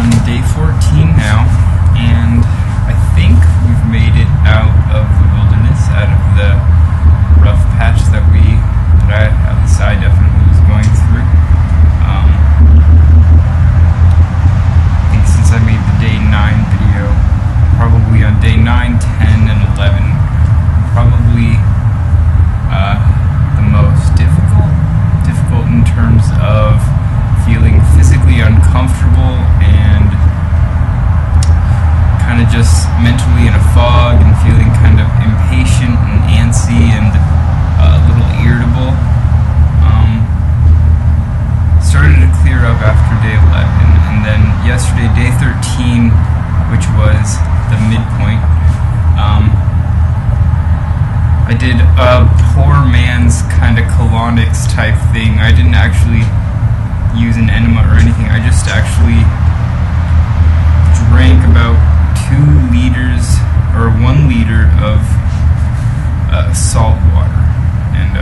on day 14 now, and I think we've made it out of the wilderness, out of the rough patch that at least I definitely was going through. I think since I made the day 9 video, probably on day 9, 10, and 11, probably the most difficult in terms of feeling physically uncomfortable and kind of just mentally in a fog and feeling kind of impatient and antsy and a little irritable. Started to clear up after day 11, and then yesterday, day 13, which was the midpoint, I did a poor man's kind of colonics type thing. I didn't actually use an enema or anything. I just actually drank about 2 liters or 1 liter of salt water, and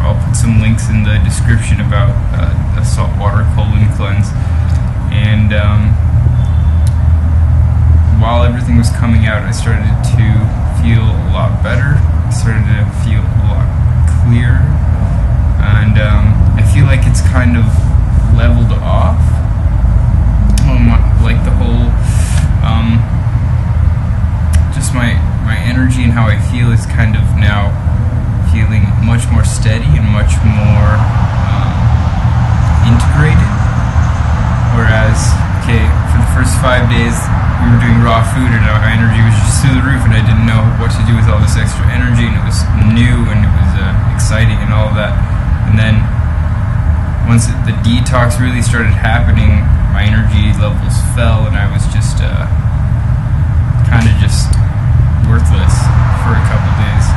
I'll put some links in the description about a saltwater colon cleanse. And while everything was coming out, I started to feel a lot better. I started to feel a lot clearer, and I feel like it's kind of leveled off. Like the whole, just my energy and how I feel is kind of now feeling much more steady and much more integrated. Whereas, for the first 5 days we were doing raw food and our energy was just through the roof, and I didn't know what to do with all this extra energy, and it was new and it was exciting and all of that. And then once the detox really started happening, my energy levels fell, and I was just kind of just worthless for a couple days.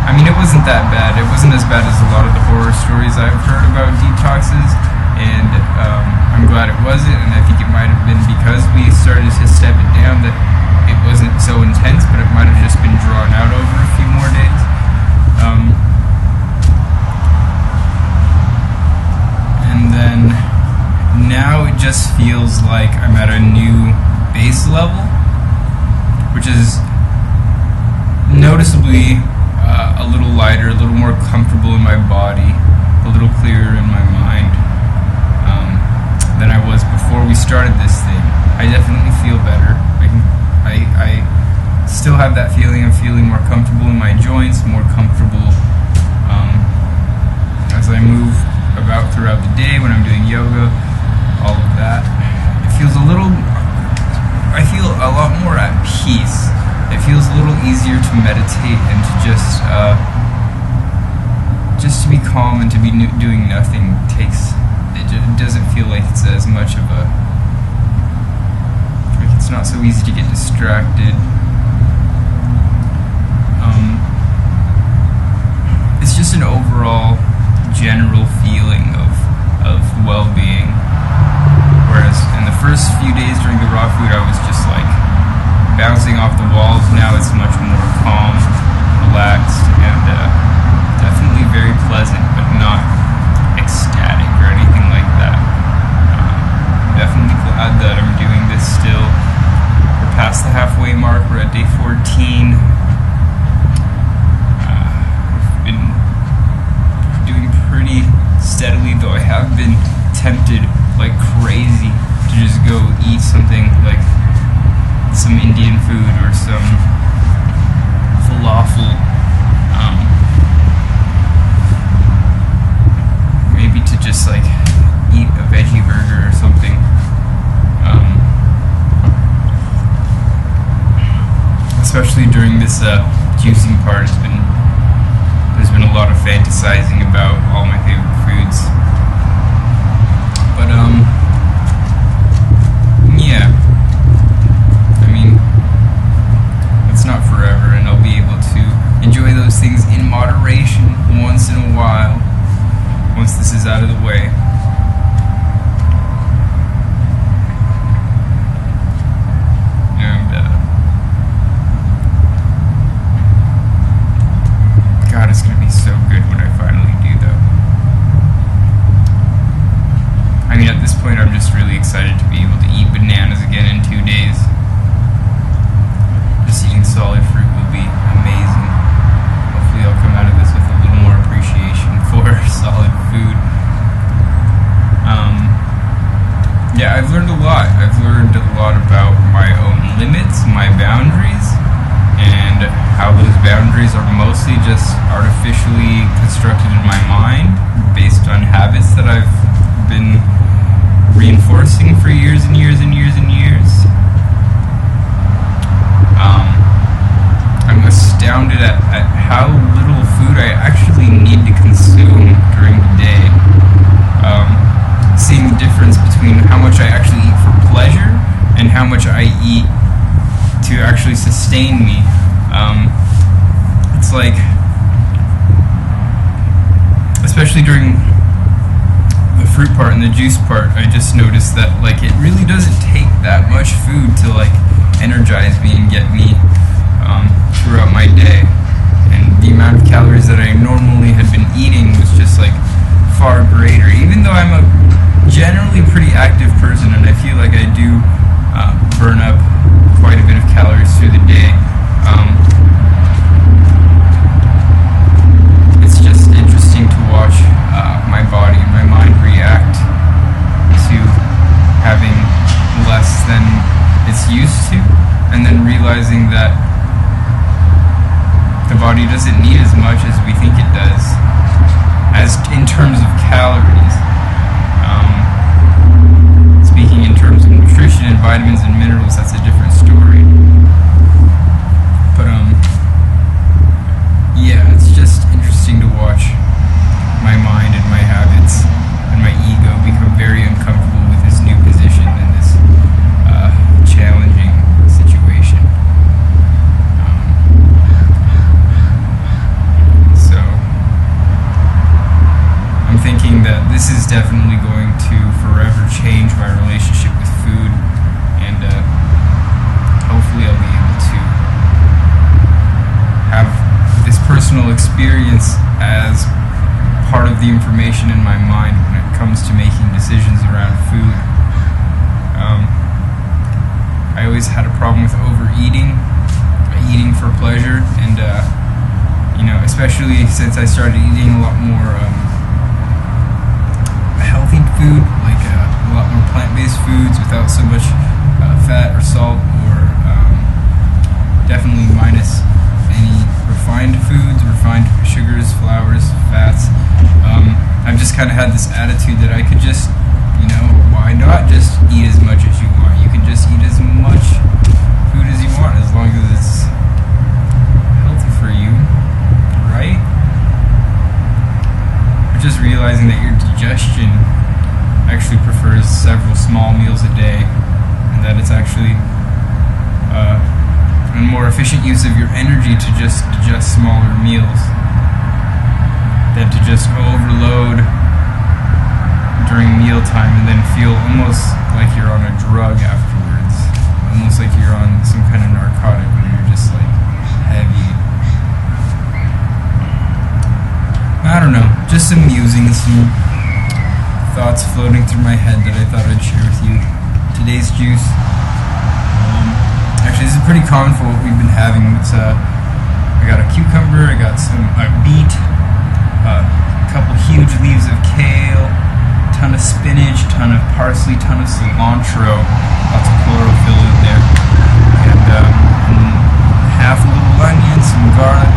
I mean, it wasn't that bad. It wasn't as bad as a lot of the horror stories I've heard about detoxes, and I'm glad it wasn't, and I think it might have been because we started to step it down that it wasn't so intense, but it might have just been drawn out over a few more days. And then now it just feels like I'm at a new base level, which is noticeably a little lighter, a little more comfortable in my body, a little clearer in my mind than I was before we started this thing. I definitely feel better. I still have that feeling of feeling more comfortable in my joints, more comfortable as I move about throughout the day when I'm doing yoga, all of that. It feels I feel a lot more at peace. It feels a little easier to meditate and to just to be calm and to be doing nothing. It doesn't feel like it's as much of a, like it's not so easy to get distracted. It's just an overall general feeling of well-being. Whereas in the first few days during the raw food, I was just like bouncing off the walls. Now it's much more calm, relaxed, and definitely very pleasant, but not ecstatic or anything like that. Definitely glad that I'm doing this still. We're past the halfway mark. We're at day 14. I've been doing pretty steadily, though I have been tempted like crazy to just go eat something like some Indian food or some falafel. Maybe to just like eat a veggie burger or something. Especially during this juicing part, there's been a lot of fantasizing about all my favorite foods. But yeah. I mean, it's not forever, and I'll be able to enjoy those things in moderation once in a while, once this is out of the way. And God, it's gonna be so good when I finally do, though. I mean, at this point, I'm just really excited to be able to it's my boundaries, and how those boundaries are mostly just artificially constructed in my mind based on habits that I've been reinforcing for years and years and years and years. I'm astounded at how little food I actually need to consume during the day. Seeing the difference between how much I actually eat for pleasure and how much I eat to actually sustain me. It's like, especially during the fruit part and the juice part, I just noticed that like it really doesn't take that much food to like energize me and get me throughout my day. And the amount of calories that I normally had been eating was just like far greater, even though I'm a generally pretty active person and I feel like I do burn up quite a bit of calories through the day. It's just interesting to watch my body and my mind react to having less than it's used to, and then realizing that the body doesn't need as much as we think it does, as in terms of calories. Speaking in terms of nutrition and vitamins and minerals, that's a different story. But yeah, it's just interesting to watch my mind and my habits and my ego become very uncomfortable with this new position and this challenging situation. So I'm thinking that this is definitely going to forever change my relationship with food, and hopefully I'll be able to have this personal experience as part of the information in my mind when it comes to making decisions around food. I always had a problem with overeating, eating for pleasure, and especially since I started eating a lot more healthy food, like a lot more plant-based foods without so much fat or salt, or definitely minus any refined foods, refined sugars, flours, fats. I've just kind of had this attitude that I could just, why not just eat as much as you want? You can just eat as much food as you want as long as it's healthy for you, right? Just realizing that your digestion actually prefers several small meals a day, and that it's actually a more efficient use of your energy to just digest smaller meals than to just overload during mealtime and then feel almost like you're on a drug afterwards, almost like you're on some kind of narcotic when you're just like heavy. I don't know, just some musings, some thoughts floating through my head that I thought I'd share with you. Today's juice, actually this is pretty common for what we've been having. It's I got a cucumber, I got a beet, a couple huge leaves of kale, ton of spinach, ton of parsley, ton of cilantro, lots of chlorophyll in there, and half a little onion, some garlic,